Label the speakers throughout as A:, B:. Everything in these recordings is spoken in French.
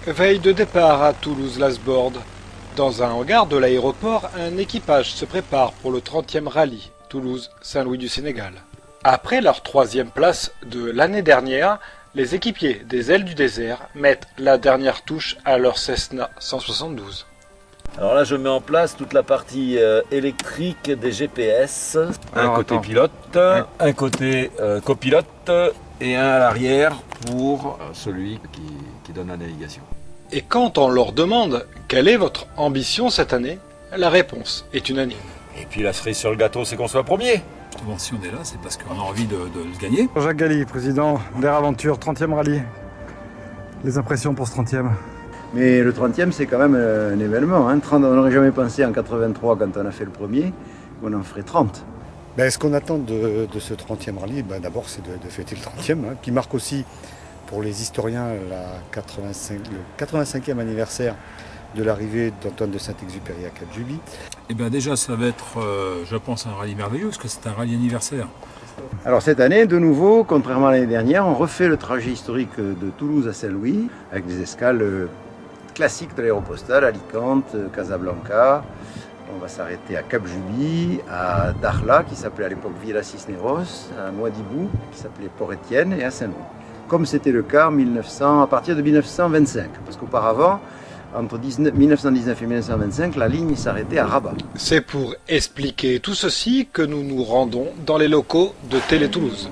A: Veille de départ à Toulouse-Lasbordes. Dans un hangar de l'aéroport, un équipage se prépare pour le 30e rallye Toulouse-Saint-Louis du Sénégal. Après leur 3e place de l'année dernière, les équipiers des Ailes du désert mettent la dernière touche à leur Cessna 172.
B: Alors là, je mets en place toute la partie électrique des GPS.
C: Un côté pilote, un côté copilote et un à l'arrière pour celui qui donne la navigation.
A: Et quand on leur demande quelle est votre ambition cette année, la réponse est unanime.
C: Et puis la cerise sur le gâteau, c'est qu'on soit premier.
D: Bon, si on est là, c'est parce qu'on a envie de le gagner.
E: Jacques Galli, président d'Air Aventure, 30e rallye. Les impressions pour ce 30e?
F: Mais le 30e, c'est quand même un événement. Hein. 30, on n'aurait jamais pensé en 83, quand on a fait le premier, qu'on en ferait 30.
E: Ce qu'on attend de ce 30e rallye, d'abord, c'est de fêter le 30e, qui marque aussi, pour les historiens, le 85e anniversaire de l'arrivée d'Antoine de Saint-Exupéry à Cap-Juby.
D: Et bien déjà, ça va être, je pense, un rallye merveilleux, parce que c'est un rallye anniversaire.
F: Alors cette année, de nouveau, contrairement à l'année dernière, on refait le trajet historique de Toulouse à Saint-Louis, avec des escales classiques de l'aéropostale, Alicante, Casablanca. On va s'arrêter à Cap-Juby, à Dakhla, qui s'appelait à l'époque Villa Cisneros, à Nouadhibou, qui s'appelait Port-Étienne, et à Saint-Louis. Comme c'était le cas à partir de 1925, parce qu'auparavant, entre 1919 et 1925, la ligne s'arrêtait à Rabat.
A: C'est pour expliquer tout ceci que nous nous rendons dans les locaux de Télé Toulouse.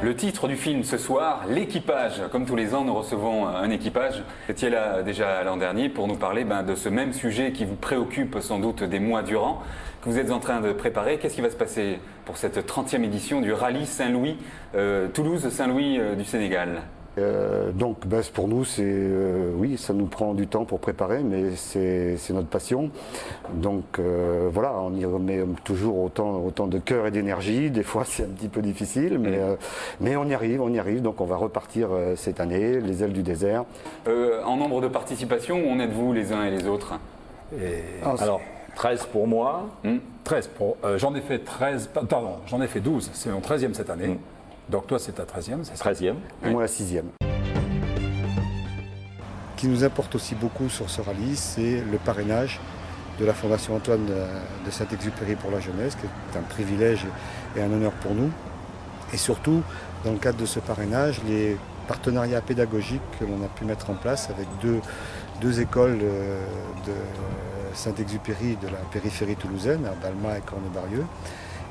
G: Le titre du film ce soir, l'équipage. Comme tous les ans, nous recevons un équipage. Vous étiez là déjà l'an dernier pour nous parler de ce même sujet qui vous préoccupe sans doute des mois durant, que vous êtes en train de préparer. Qu'est-ce qui va se passer pour cette 30e édition du rallye Saint-Louis, Toulouse-Saint-Louis du Sénégal?
H: Pour nous, oui, ça nous prend du temps pour préparer, mais c'est notre passion. On y remet toujours autant de cœur et d'énergie. Des fois, c'est un petit peu difficile, mais on y arrive. Donc, on va repartir cette année, les Ailes du désert.
G: En nombre de participations, où en êtes-vous les uns et les autres?
D: Alors, 13 pour moi. 13 pour. J'en ai fait 12. C'est mon 13e cette année. Donc toi, c'est ta 13e, c'est ça?
B: 13e.
H: Et moi, la 6e.
E: Ce qui nous importe aussi beaucoup sur ce rallye, c'est le parrainage de la Fondation Antoine de Saint-Exupéry pour la jeunesse, qui est un privilège et un honneur pour nous. Et surtout, dans le cadre de ce parrainage, les partenariats pédagogiques que l'on a pu mettre en place avec deux écoles de Saint-Exupéry de la périphérie toulousaine, à Balma et Cornebarieux,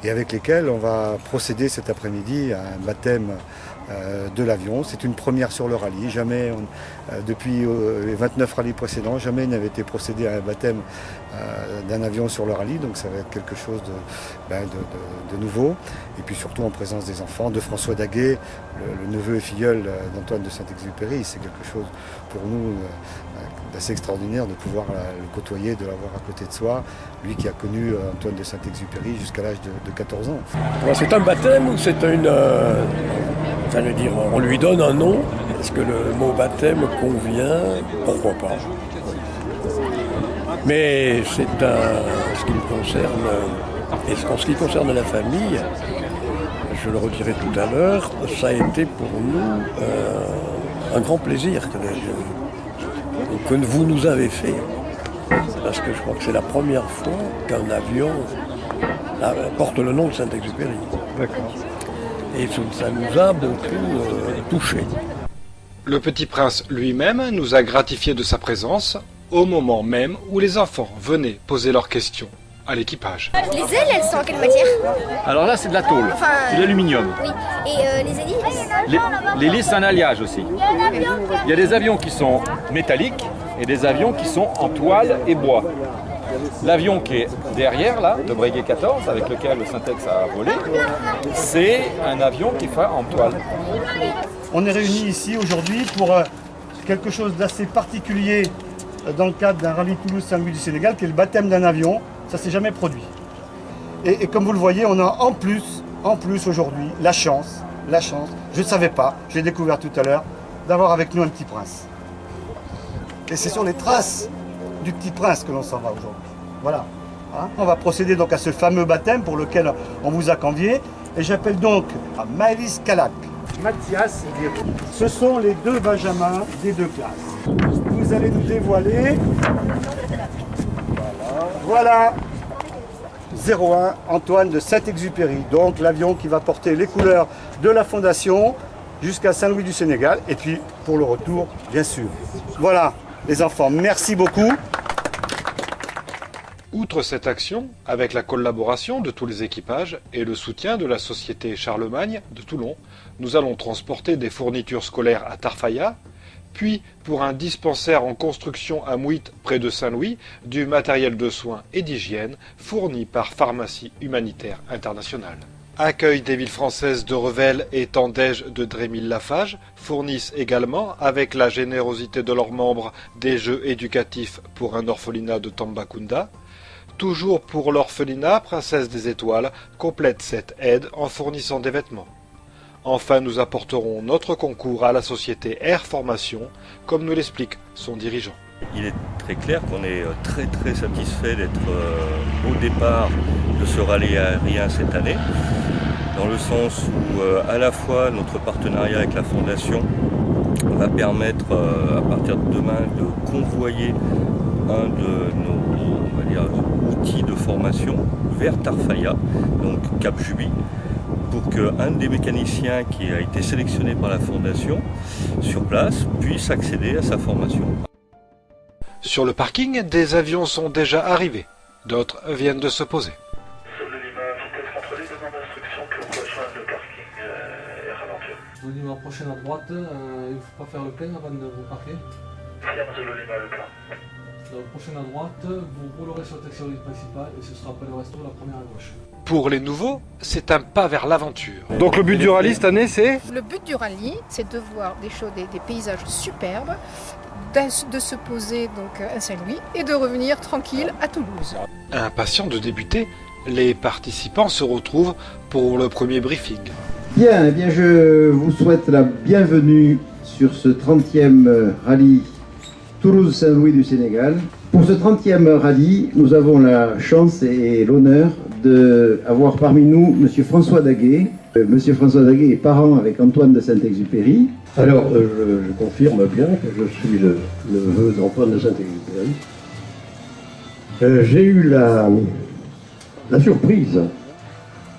E: et avec lesquels on va procéder cet après-midi à un baptême de l'avion. C'est une première sur le rallye. Jamais, depuis les 29 rallyes précédents, jamais il n'avait été procédé à un baptême d'un avion sur le rallye. Donc ça va être quelque chose de nouveau. Et puis surtout en présence des enfants, de François Daguet, le neveu et filleul d'Antoine de Saint-Exupéry. C'est quelque chose pour nous d'assez extraordinaire de pouvoir le côtoyer, de l'avoir à côté de soi. Lui qui a connu Antoine de Saint-Exupéry jusqu'à l'âge de 14 ans.
I: C'est un baptême ou c'est une... on lui donne un nom. Est-ce que le mot baptême convient? Pourquoi pas? Mais ce qui me concerne, et en ce qui concerne la famille, je le redirai tout à l'heure, ça a été pour nous un grand plaisir que vous nous avez fait. Parce que je crois que c'est la première fois qu'un avion porte le nom de Saint-Exupéry.
E: D'accord.
I: Et ça nous a beaucoup touchés.
A: Le petit prince lui-même nous a gratifié de sa présence au moment même où les enfants venaient poser leurs questions à l'équipage.
J: Les ailes, elles sont en quelle matière?
B: Alors là, c'est de la tôle, c'est de l'aluminium.
J: Oui. Et les hélices?
B: L'hélice, c'est un alliage aussi. Il y a des avions qui sont métalliques et des avions qui sont en toile et bois. L'avion qui est derrière, là, le Breguet 14, avec lequel le Syntex a volé, c'est un avion qui est fait en toile.
K: On est réunis ici aujourd'hui pour quelque chose d'assez particulier dans le cadre d'un rallye Toulouse-Saint-Louis du Sénégal, qui est le baptême d'un avion. Ça ne s'est jamais produit. Et comme vous le voyez, on a en plus aujourd'hui la chance, je ne savais pas, je l'ai découvert tout à l'heure, d'avoir avec nous un petit prince. Et ce sont les traces du Petit Prince que l'on s'en va aujourd'hui. Voilà. Hein, on va procéder donc à ce fameux baptême pour lequel on vous a convié. Et j'appelle donc à Maëlys Calac, Mathias Guéraud. Ce sont les deux benjamins des deux classes. Vous allez nous dévoiler. Voilà. 01 Antoine de Saint-Exupéry. Donc l'avion qui va porter les couleurs de la Fondation jusqu'à Saint-Louis du Sénégal. Et puis pour le retour, bien sûr. Voilà les enfants, merci beaucoup.
A: Outre cette action, avec la collaboration de tous les équipages et le soutien de la Société Charlemagne de Toulon, nous allons transporter des fournitures scolaires à Tarfaya, puis pour un dispensaire en construction à Mouit près de Saint-Louis, du matériel de soins et d'hygiène fourni par Pharmacie Humanitaire Internationale. Accueil des villes françaises de Revel et Tandège de Drémil-Lafage fournissent également, avec la générosité de leurs membres, des jeux éducatifs pour un orphelinat de Tambacounda. Toujours pour l'orphelinat, Princesse des Étoiles complète cette aide en fournissant des vêtements. Enfin, nous apporterons notre concours à la société Air Formation, comme nous l'explique son dirigeant.
L: Il est très clair qu'on est très satisfait d'être au départ de ce rallye aérien cette année, dans le sens où à la fois notre partenariat avec la Fondation va permettre à partir de demain de convoyer un de nos outils de formation vers Tarfaya, donc Cap Juby, pour qu'un des mécaniciens qui a été sélectionné par la Fondation sur place puisse accéder à sa formation.
A: Sur le parking, des avions sont déjà arrivés. D'autres viennent de se poser.
M: Zulu Lima prochaine à droite, il ne faut pas faire le plein avant de vous parquer. Prochaine à droite, vous roulerez sur le taxi principal et ce sera après le resto, la première à gauche.
A: Pour les nouveaux, c'est un pas vers l'aventure. Donc le but du rallye cette année, c'est ?
N: Le but du rallye, c'est de voir des paysages superbes, de se poser donc à Saint-Louis et de revenir tranquille à Toulouse.
A: Impatients de débuter, les participants se retrouvent pour le premier briefing.
F: Bien, je vous souhaite la bienvenue sur ce 30e rallye Toulouse-Saint-Louis du Sénégal. Pour ce 30e rallye, nous avons la chance et l'honneur d'avoir parmi nous M. François Daguet. M. François Daguet est parent avec Antoine de Saint-Exupéry.
I: Alors, je confirme bien que je suis le neveu d'Antoine de Saint-Exupéry. J'ai eu la surprise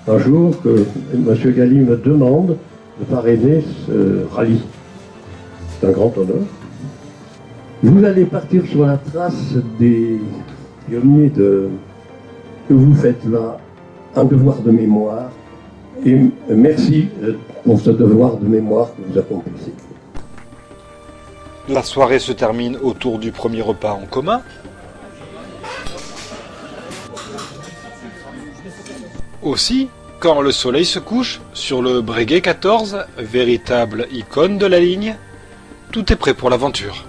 I: un jour que M. Galli me demande de parrainer ce rallye. C'est un grand honneur. Vous allez partir sur la trace des pionniers que vous faites là, un devoir de mémoire, et merci pour ce devoir de mémoire que vous accomplissez.
A: La soirée se termine autour du premier repas en commun. Aussi, quand le soleil se couche sur le Breguet 14, véritable icône de la ligne, tout est prêt pour l'aventure.